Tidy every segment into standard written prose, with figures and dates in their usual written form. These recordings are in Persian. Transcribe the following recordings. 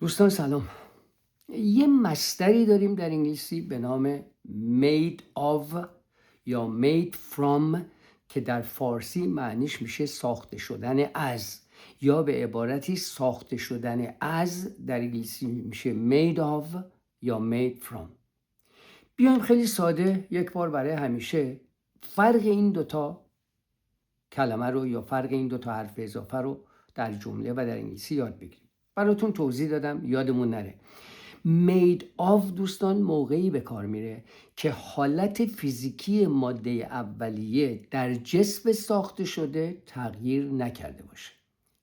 دوستان سلام. یه مصدری داریم در انگلیسی به نام made of یا made from که در فارسی معنیش میشه ساخته شدن از، یا به عبارتی ساخته شدن از در انگلیسی میشه made of یا made from. بیایم خیلی ساده یک بار برای همیشه فرق این دوتا کلمه رو یا فرق این دوتا حرف اضافه رو در جمله و در انگلیسی یاد بگیریم. براتون توضیح دادم یادمون نره. made of دوستان موقعی به کار میره که حالت فیزیکی ماده اولیه در جسم ساخته شده تغییر نکرده باشه.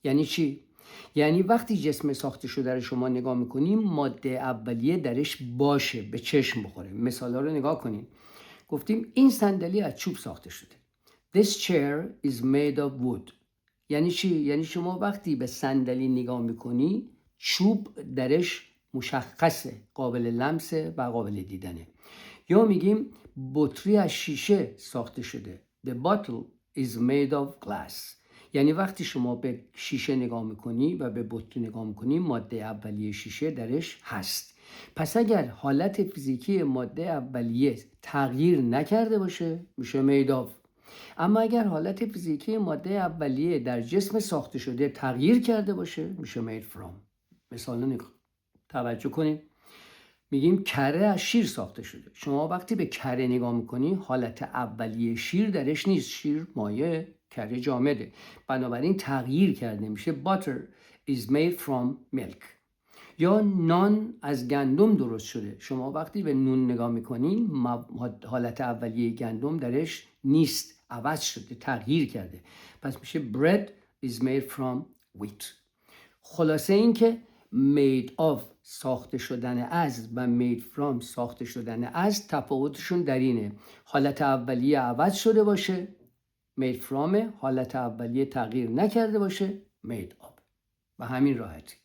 یعنی چی؟ یعنی وقتی جسم ساخته شده رو شما نگاه میکنیم ماده اولیه درش باشه، به چشم بخوره. مثالا رو نگاه کنیم. گفتیم این صندلی از چوب ساخته شده. This chair is made of wood. یعنی چی؟ یعنی شما وقتی به صندلی نگاه میکنی چوب درش مشخصه، قابل لمسه و قابل دیدنه. یا میگیم بطری از شیشه ساخته شده. The bottle is made of glass. یعنی وقتی شما به شیشه نگاه میکنی و به بطری نگاه میکنی ماده اولیه شیشه درش هست. پس اگر حالت فیزیکی ماده اولیه تغییر نکرده باشه میشه made of. اما اگر حالت فیزیکی ماده اولیه در جسم ساخته شده تغییر کرده باشه میشه made from. مثلا توجه کنید، میگیم کره از شیر ساخته شده. شما وقتی به کره نگاه میکنی حالت اولیه شیر درش نیست، شیر مایع، کره جامده، بنابراین تغییر کرده میشه butter is made from milk. یا نان از گندم درست شده. شما وقتی به نون نگاه میکنین حالت اولیه گندم درش نیست، عوض شده، تغییر کرده، پس میشه bread is made from wheat. خلاصه این که made of ساخته شدن از و made from ساخته شدن از تفاوتشون در اینه حالت اولیه عوض شده باشه made from، حالت اولیه تغییر نکرده باشه made of. و همین راحتی.